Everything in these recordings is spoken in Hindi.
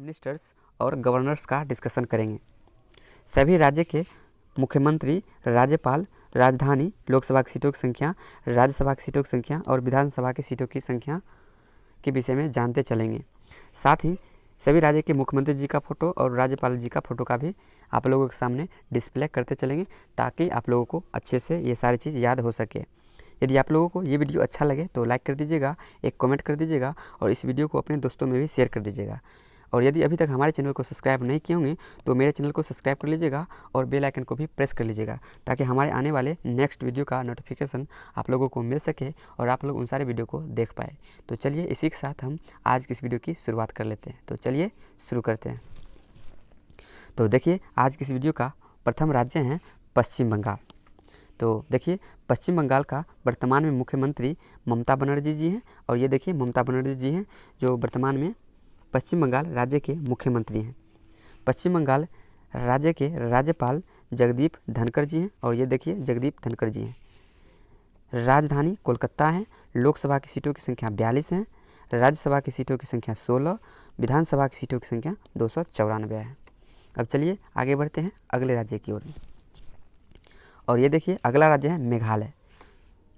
मिनिस्टर्स और गवर्नर्स का डिस्कशन करेंगे। सभी राज्य के मुख्यमंत्री, राज्यपाल, राजधानी, लोकसभा की सीटों की संख्या, राज्यसभा की सीटों की संख्या और विधानसभा की सीटों की संख्या के विषय में जानते चलेंगे। साथ ही सभी राज्य के मुख्यमंत्री जी का फ़ोटो और राज्यपाल जी का फ़ोटो का भी आप लोगों के सामने डिस्प्ले करते चलेंगे, ताकि आप लोगों को अच्छे से ये सारी चीज़ याद हो सके। यदि आप लोगों को ये वीडियो अच्छा लगे तो लाइक कर दीजिएगा, एक कमेंट कर दीजिएगा और इस वीडियो को अपने दोस्तों में भी शेयर कर दीजिएगा। और यदि अभी तक हमारे चैनल को सब्सक्राइब नहीं किए होंगे तो मेरे चैनल को सब्सक्राइब कर लीजिएगा और बेल आइकन को भी प्रेस कर लीजिएगा, ताकि हमारे आने वाले नेक्स्ट वीडियो का नोटिफिकेशन आप लोगों को मिल सके और आप लोग उन सारे वीडियो को देख पाए। तो चलिए इसी के साथ हम आज की इस वीडियो की शुरुआत कर लेते हैं। तो चलिए शुरू करते हैं। तो देखिए, आज की इस वीडियो का प्रथम राज्य है पश्चिम बंगाल। तो देखिए, पश्चिम बंगाल का वर्तमान में मुख्यमंत्री ममता बनर्जी जी हैं और ये देखिए ममता बनर्जी जी हैं जो वर्तमान में पश्चिम बंगाल राज्य के मुख्यमंत्री हैं। पश्चिम बंगाल राज्य के राज्यपाल जगदीप धनखड़ जी हैं और ये देखिए जगदीप धनखड़ जी हैं। राजधानी कोलकाता है। लोकसभा की सीटों की संख्या 42 है, राज्यसभा की सीटों की संख्या 16, विधानसभा की सीटों की संख्या 294 है। अब चलिए आगे बढ़ते हैं अगले राज्य की ओर। और ये देखिए अगला राज्य है मेघालय।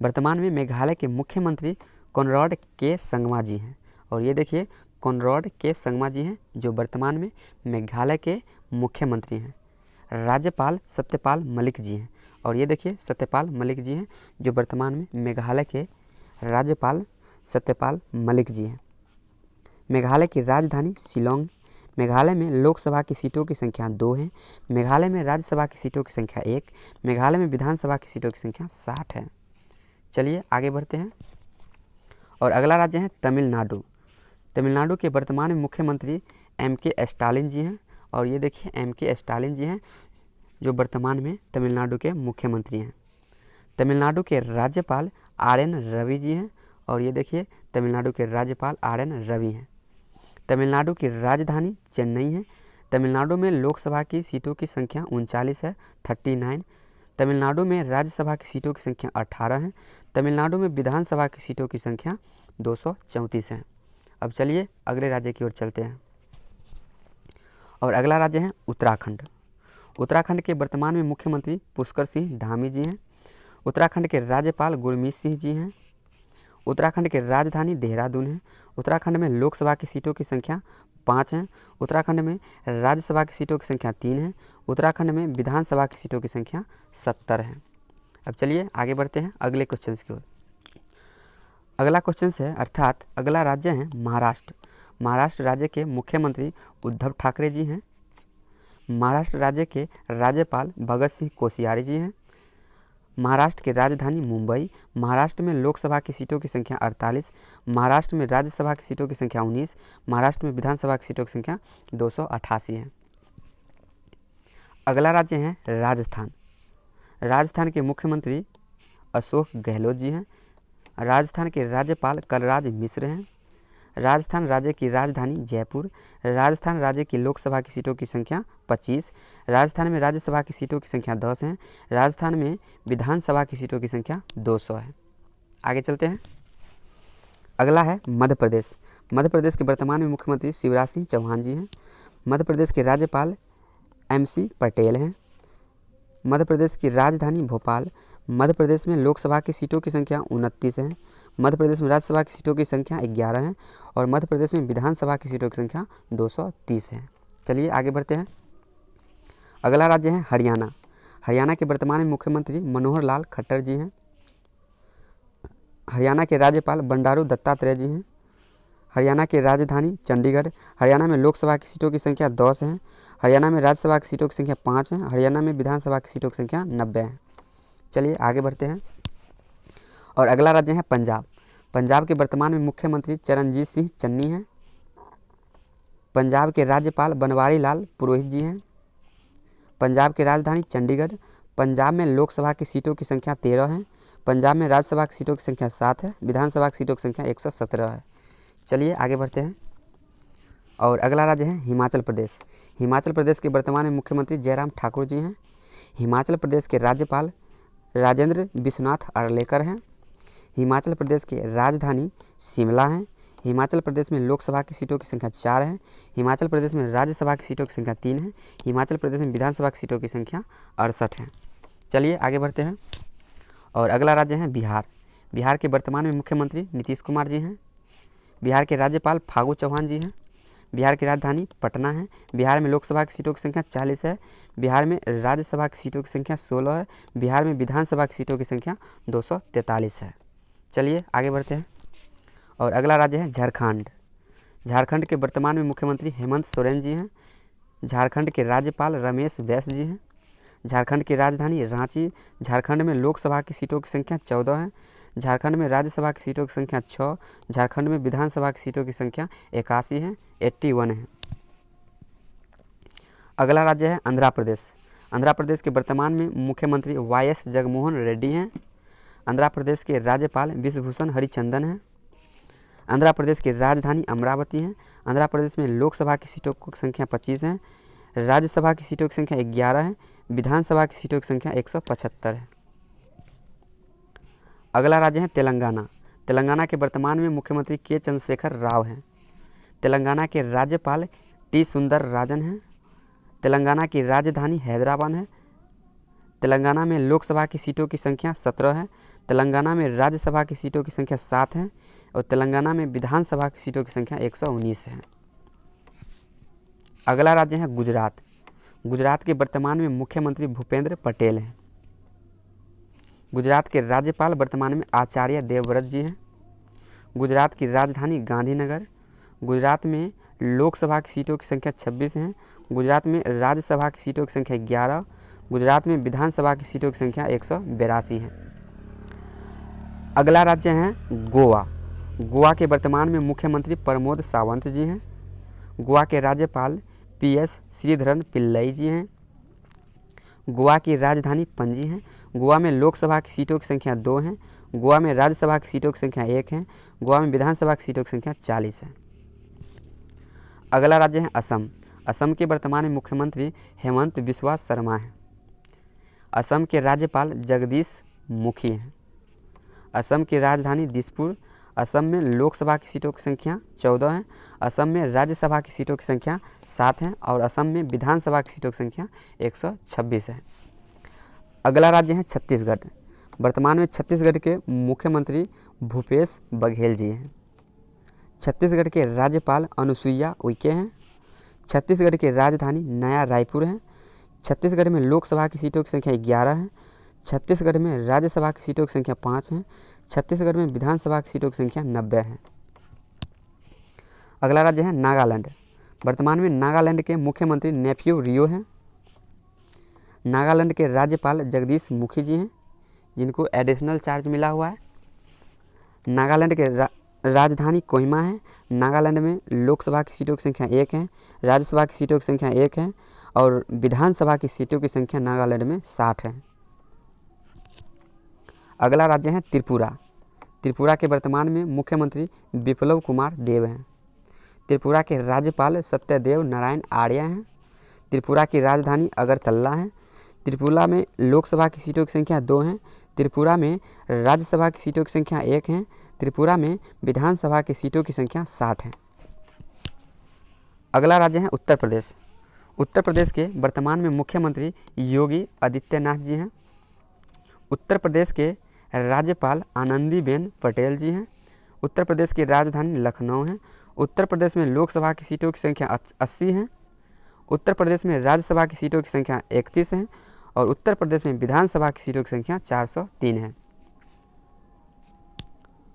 वर्तमान में मेघालय के मुख्यमंत्री कोनराड के संगमा जी हैं और ये देखिए कोनराड के संगमा जी हैं जो वर्तमान में मेघालय के मुख्यमंत्री हैं। राज्यपाल सत्यपाल मलिक जी हैं और ये देखिए सत्यपाल मलिक जी हैं जो वर्तमान में मेघालय के राज्यपाल सत्यपाल मलिक जी हैं। मेघालय की राजधानी शिलोंग। मेघालय में लोकसभा की सीटों की संख्या 2 है। मेघालय में राज्यसभा की सीटों की संख्या 1। मेघालय में विधानसभा की सीटों की संख्या 60 है। चलिए आगे बढ़ते हैं। और अगला राज्य है तमिलनाडु। तमिलनाडु के वर्तमान में मुख्यमंत्री M.K. स्टालिन जी हैं और ये देखिए M.K. स्टालिन जी हैं जो वर्तमान में तमिलनाडु के मुख्यमंत्री हैं। तमिलनाडु के राज्यपाल R.N. रवि जी हैं और ये देखिए तमिलनाडु के राज्यपाल R.N. रवि हैं। तमिलनाडु की राजधानी चेन्नई है। तमिलनाडु में लोकसभा की सीटों की संख्या 39 है, 39। तमिलनाडु में राज्यसभा की सीटों की संख्या 18 है। तमिलनाडु में विधानसभा की सीटों की संख्या 234 है। अब चलिए अगले राज्य की ओर चलते हैं। और अगला राज्य है उत्तराखंड। उत्तराखंड के वर्तमान में मुख्यमंत्री पुष्कर सिंह धामी जी हैं। उत्तराखंड के राज्यपाल गुरमीत सिंह जी हैं। उत्तराखंड की राजधानी देहरादून है। उत्तराखंड में लोकसभा की सीटों की संख्या 5 है। उत्तराखंड में राज्यसभा की सीटों की संख्या 3 है। उत्तराखंड में विधानसभा की सीटों की संख्या 70 है। अब चलिए आगे बढ़ते हैं अगले क्वेश्चन की ओर। अगला क्वेश्चन है अर्थात अगला राज्य है महाराष्ट्र। महाराष्ट्र राज्य के मुख्यमंत्री उद्धव ठाकरे जी हैं। महाराष्ट्र राज्य के राज्यपाल भगत सिंह कोश्यारी जी हैं। महाराष्ट्र की राजधानी मुंबई। महाराष्ट्र में लोकसभा की सीटों की संख्या 48। महाराष्ट्र में राज्यसभा की सीटों की संख्या 19। महाराष्ट्र में विधानसभा की सीटों की संख्या 288 है। अगला राज्य है राजस्थान। राजस्थान के मुख्यमंत्री अशोक गहलोत जी हैं। राजस्थान के राज्यपाल कलराज मिश्र हैं। राजस्थान राज्य की राजधानी जयपुर। राजस्थान राज्य की लोकसभा की सीटों की संख्या 25। राजस्थान में राज्यसभा की सीटों की संख्या 10 है। राजस्थान में विधानसभा की सीटों की संख्या 200 है। आगे चलते हैं। अगला है मध्य प्रदेश। मध्य प्रदेश के वर्तमान में मुख्यमंत्री शिवराज सिंह चौहान जी हैं। मध्य प्रदेश के राज्यपाल MC पटेल हैं। मध्य प्रदेश की राजधानी भोपाल। मध्य प्रदेश में लोकसभा की सीटों की संख्या 29 है। मध्य प्रदेश में राज्यसभा की सीटों की संख्या 11 है और मध्य प्रदेश में विधानसभा की सीटों की संख्या 230 है। चलिए आगे बढ़ते हैं। अगला राज्य है हरियाणा। हरियाणा के वर्तमान में मुख्यमंत्री मनोहर लाल खट्टर जी हैं। हरियाणा के राज्यपाल बंडारू दत्तात्रेय जी हैं। हरियाणा की राजधानी चंडीगढ़। हरियाणा में लोकसभा की सीटों की संख्या 10 है। हरियाणा में राज्यसभा की सीटों की संख्या 5 है। हरियाणा में विधानसभा की सीटों की संख्या 90 है। चलिए आगे बढ़ते हैं। और अगला राज्य है पंजाब। पंजाब के वर्तमान में मुख्यमंत्री चरणजीत सिंह चन्नी हैं। पंजाब के राज्यपाल बनवारी लाल पुरोहित जी हैं। पंजाब की राजधानी चंडीगढ़। पंजाब में लोकसभा की सीटों की संख्या 13 है। पंजाब में राज्यसभा की सीटों की संख्या 7 है। विधानसभा की सीटों की संख्या 117 है। चलिए आगे बढ़ते हैं। और अगला राज्य है हिमाचल प्रदेश। हिमाचल प्रदेश के वर्तमान में मुख्यमंत्री जयराम ठाकुर जी हैं। हिमाचल प्रदेश के राज्यपाल राजेंद्र विश्वनाथ अर्लेकर हैं। हिमाचल प्रदेश की राजधानी शिमला है। हिमाचल प्रदेश में लोकसभा की सीटों की संख्या 4 है। हिमाचल प्रदेश में राज्यसभा की सीटों की संख्या 3 है। हिमाचल प्रदेश में विधानसभा की सीटों की संख्या 68 है। चलिए आगे बढ़ते हैं। और अगला राज्य है बिहार। बिहार के वर्तमान में मुख्यमंत्री नीतीश कुमार जी हैं। बिहार के राज्यपाल फागू चौहान जी हैं। बिहार की राजधानी पटना है। बिहार में लोकसभा की सीटों की संख्या 40 है। बिहार में राज्यसभा की सीटों की संख्या 16 है। बिहार में विधानसभा की सीटों की संख्या 243 है। चलिए आगे बढ़ते हैं। और अगला राज्य है झारखंड। झारखंड के वर्तमान में मुख्यमंत्री हेमंत सोरेन जी हैं। झारखंड के राज्यपाल रमेश बैस जी हैं। झारखंड की राजधानी रांची। झारखंड में लोकसभा की सीटों की संख्या 14 है। झारखंड में राज्यसभा की सीटों की संख्या 6। झारखंड में विधानसभा की सीटों की संख्या 81 है, 81 है। अगला राज्य है आंध्र प्रदेश। आंध्र प्रदेश के वर्तमान में मुख्यमंत्री YS जगनमोहन रेड्डी हैं। आंध्र प्रदेश के राज्यपाल विश्वभूषण हरिचंदन हैं। आंध्र प्रदेश की राजधानी अमरावती है। आंध्र प्रदेश में लोकसभा की सीटों की संख्या 25 है। राज्यसभा की सीटों की संख्या 11 है। विधानसभा की सीटों की संख्या 175 है। अगला राज्य है तेलंगाना। तेलंगाना के वर्तमान में मुख्यमंत्री के चंद्रशेखर राव हैं। तेलंगाना के राज्यपाल टी सुंदरराजन हैं। तेलंगाना की राजधानी हैदराबाद है। तेलंगाना में लोकसभा की सीटों की संख्या 17 है। तेलंगाना में राज्यसभा की सीटों की संख्या 7 है और तेलंगाना में विधानसभा की सीटों की संख्या 119 है। अगला राज्य है गुजरात। गुजरात के वर्तमान में मुख्यमंत्री भूपेंद्र पटेल हैं। गुजरात के राज्यपाल वर्तमान में आचार्य देवव्रत जी हैं। गुजरात की राजधानी गांधीनगर। गुजरात में लोकसभा की सीटों की संख्या 26 है। गुजरात में राज्यसभा की सीटों की संख्या 11। गुजरात में विधानसभा की सीटों की संख्या 182 है। अगला राज्य है गोवा। गोवा के वर्तमान में मुख्यमंत्री प्रमोद सावंत जी हैं। गोवा के राज्यपाल PS श्रीधरन पिल्लई जी हैं। गोवा की राजधानी पणजी है। गोवा में लोकसभा की सीटों की संख्या 2 है। गोवा में राज्यसभा की सीटों की संख्या 1 है। गोवा में विधानसभा की सीटों की संख्या 40 है। अगला राज्य है असम। असम के वर्तमान में मुख्यमंत्री हेमंत बिस्वा शर्मा हैं। असम के राज्यपाल जगदीश मुखी हैं। असम की राजधानी दिसपुर। असम में लोकसभा की सीटों की संख्या 14 है। असम में राज्यसभा की सीटों की संख्या 7 है और असम में विधानसभा की सीटों की संख्या 126 है। अगला राज्य है छत्तीसगढ़। वर्तमान में छत्तीसगढ़ के मुख्यमंत्री भूपेश बघेल जी हैं। छत्तीसगढ़ के राज्यपाल अनुसुईया उइके हैं। छत्तीसगढ़ की राजधानी नया रायपुर है। छत्तीसगढ़ में लोकसभा की सीटों की संख्या 11 है। छत्तीसगढ़ में राज्यसभा की सीटों की संख्या 5 है। छत्तीसगढ़ में विधानसभा की सीटों की संख्या 90 है। अगला राज्य है नागालैंड। वर्तमान में नागालैंड के मुख्यमंत्री नेफ्यू रियो हैं। नागालैंड के राज्यपाल जगदीश मुखी जी हैं, जिनको एडिशनल चार्ज मिला हुआ है। नागालैंड के राजधानी कोहिमा है। नागालैंड में लोकसभा की सीटों की संख्या 1 है। राज्यसभा की सीटों की संख्या 1 है और विधानसभा की सीटों की संख्या नागालैंड में 60 है। अगला राज्य है त्रिपुरा। त्रिपुरा के वर्तमान में मुख्यमंत्री बिप्लब कुमार देव हैं। त्रिपुरा के राज्यपाल सत्यदेव नारायण आर्य हैं। त्रिपुरा की राजधानी अगरतला है। त्रिपुरा में लोकसभा की सीटों की संख्या 2 है। त्रिपुरा में राज्यसभा की सीटों की संख्या 1 है। त्रिपुरा में विधानसभा की सीटों की संख्या 60 है। अगला राज्य है उत्तर प्रदेश। उत्तर प्रदेश के वर्तमान में मुख्यमंत्री योगी आदित्यनाथ जी हैं। उत्तर प्रदेश के राज्यपाल आनंदीबेन पटेल जी हैं। उत्तर प्रदेश की राजधानी लखनऊ है। उत्तर प्रदेश में लोकसभा की सीटों की संख्या 80 है। उत्तर प्रदेश में राज्यसभा की सीटों की संख्या 31 है और उत्तर प्रदेश में विधानसभा की सीटों की संख्या 403 है।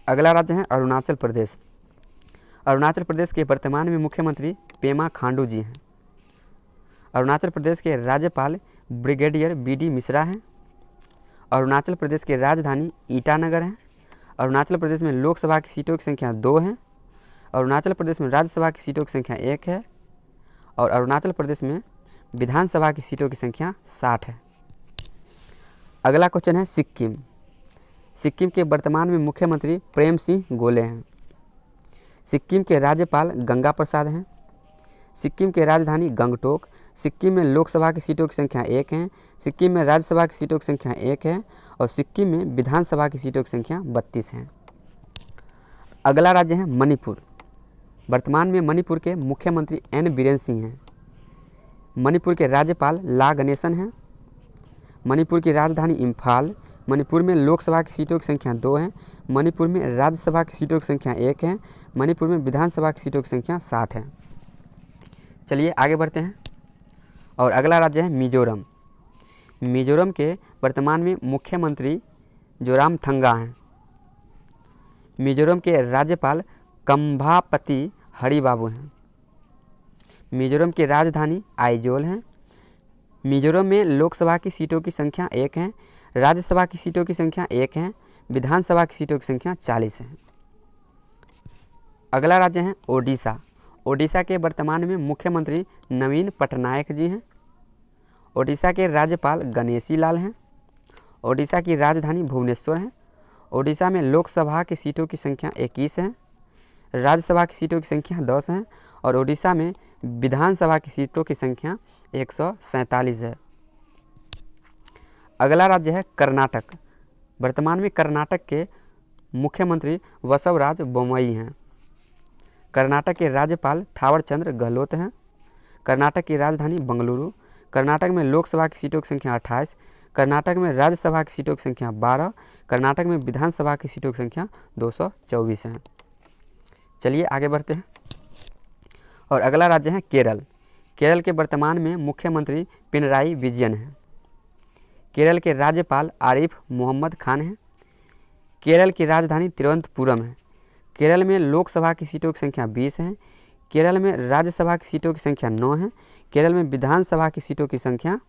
अगला राज्य है अरुणाचल प्रदेश। अरुणाचल प्रदेश के वर्तमान में मुख्यमंत्री पेमा खांडू जी हैं। अरुणाचल प्रदेश के राज्यपाल ब्रिगेडियर BD मिश्रा हैं। अरुणाचल प्रदेश की राजधानी ईटानगर है। अरुणाचल प्रदेश में लोकसभा की सीटों की संख्या 2 है। अरुणाचल प्रदेश में राज्यसभा की सीटों की संख्या 1 है और अरुणाचल प्रदेश में विधानसभा की सीटों की संख्या 60 है। अगला क्वेश्चन है सिक्किम। सिक्किम के वर्तमान में मुख्यमंत्री प्रेम सिंह गोले हैं। सिक्किम के राज्यपाल गंगा प्रसाद हैं। सिक्किम की राजधानी गंगटोक। सिक्किम में लोकसभा की सीटों की संख्या 1 है। सिक्किम में राज्यसभा की सीटों की संख्या 1 है और सिक्किम में विधानसभा की सीटों की संख्या 32 है। अगला राज्य है मणिपुर। वर्तमान में मणिपुर के मुख्यमंत्री एन बीरेन सिंह हैं। मणिपुर के राज्यपाल ला गणेशन हैं। मणिपुर की राजधानी इम्फाल। मणिपुर में लोकसभा की सीटों की संख्या 2 है। मणिपुर में राज्यसभा की सीटों की संख्या 1 है। मणिपुर में विधानसभा की सीटों की संख्या 60 है। चलिए आगे बढ़ते हैं। और अगला राज्य है मिजोरम। मिजोरम के वर्तमान में मुख्यमंत्री जोरामथंगा हैं। मिजोरम के राज्यपाल कंभापति हरिबाबू हैं। मिजोरम की राजधानी आइजोल है। मिजोरम में लोकसभा की सीटों की संख्या 1 है। राज्यसभा की सीटों की संख्या 1 है। विधानसभा की सीटों की संख्या 40 है। अगला राज्य है ओडिशा। ओडिशा के वर्तमान में मुख्यमंत्री नवीन पटनायक जी हैं। ओडिशा के राज्यपाल गणेशी लाल हैं। ओडिशा की राजधानी भुवनेश्वर है। ओडिशा में लोकसभा की सीटों की संख्या 21 है। राज्यसभा की सीटों की संख्या 10 है और ओडिशा में विधानसभा की सीटों की संख्या 147 है। अगला राज्य है कर्नाटक। वर्तमान में कर्नाटक के मुख्यमंत्री बसवराज बोम्मई हैं। कर्नाटक के राज्यपाल थावरचंद्र गहलोत हैं। कर्नाटक की राजधानी बंगलुरु। कर्नाटक में लोकसभा की सीटों की संख्या 28। कर्नाटक में राज्यसभा की सीटों की संख्या 12। कर्नाटक में विधानसभा की सीटों की संख्या 224 है। चलिए आगे बढ़ते हैं। और अगला राज्य है केरल। केरल के वर्तमान में मुख्यमंत्री पिनराई विजयन हैं। केरल के राज्यपाल आरिफ मोहम्मद खान हैं। केरल की राजधानी तिरुवनंतपुरम है। केरल में लोकसभा की सीटों की संख्या 20 है। केरल में राज्यसभा की सीटों की संख्या 9 है। केरल में विधानसभा की सीटों की संख्या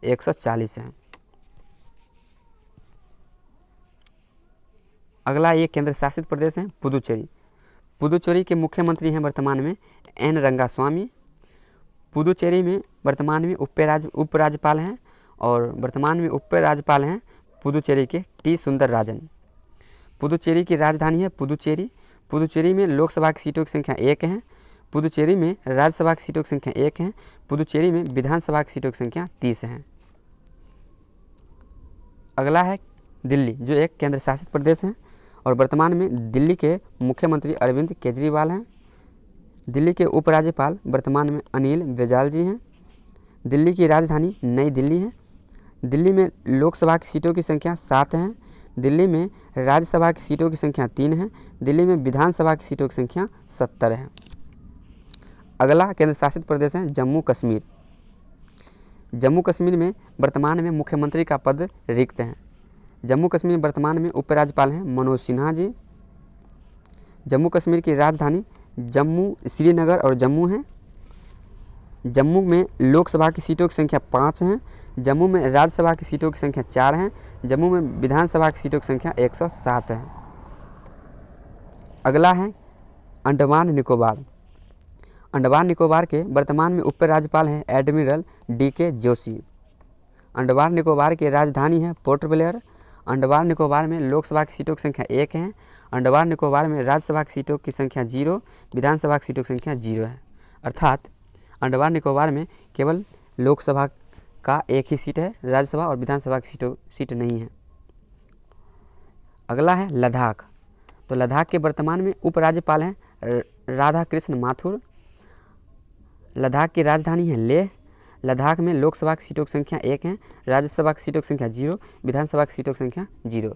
140 है। अगला ये केंद्र शासित प्रदेश है पुदुचेरी। पुदुचेरी के मुख्यमंत्री हैं वर्तमान में एन रंगास्वामी। पुदुचेरी में वर्तमान में उपराज्यपाल हैं और वर्तमान में उपराज्यपाल हैं पुदुचेरी के टी सुंदरराजन। पुदुचेरी की राजधानी है पुदुचेरी। पुदुचेरी में लोकसभा की सीटों की संख्या 1 है। पुदुचेरी में राज्यसभा की सीटों की संख्या 1 है। पुदुचेरी में विधानसभा की सीटों की संख्या 30 है। अगला है दिल्ली, जो एक केंद्र शासित प्रदेश है और वर्तमान में दिल्ली के मुख्यमंत्री अरविंद केजरीवाल हैं। दिल्ली के उपराज्यपाल वर्तमान में अनिल बैजल जी हैं। दिल्ली की राजधानी नई दिल्ली है। दिल्ली में लोकसभा की सीटों की संख्या 7 है। दिल्ली में राज्यसभा की सीटों की संख्या 3 है। दिल्ली में विधानसभा की सीटों की संख्या 70 है। अगला केंद्र शासित प्रदेश है जम्मू कश्मीर। जम्मू कश्मीर में वर्तमान में मुख्यमंत्री का पद रिक्त है। जम्मू कश्मीर वर्तमान में उपराज्यपाल हैं मनोज सिन्हा जी। जम्मू कश्मीर की राजधानी जम्मू, श्रीनगर और जम्मू है। जम्मू में लोकसभा की सीटों की संख्या 5 है। जम्मू में राज्यसभा की सीटों की संख्या 4 है। जम्मू में विधानसभा की सीटों की संख्या 107 है। अगला है अंडमान निकोबार। अंडमान निकोबार के वर्तमान में उपराज्यपाल हैं एडमिरल DK जोशी। अंडमान निकोबार की राजधानी है पोर्ट ब्लेयर। अंडमान निकोबार में लोकसभा की सीटों की संख्या 1 है। अंडमान निकोबार में राज्यसभा की सीटों की संख्या 0, विधानसभा की सीटों की संख्या 0 है। अर्थात अंडमान निकोबार में केवल लोकसभा का एक ही सीट है, राज्यसभा और विधानसभा की सीट नहीं है। अगला है लद्दाख। तो लद्दाख के वर्तमान में उपराज्यपाल हैं राधा कृष्ण माथुर। लद्दाख की राजधानी है लेह। लद्दाख में लोकसभा की सीटों की संख्या 1 है, राज्यसभा की सीटों की संख्या 0, विधानसभा की सीटों की संख्या 0।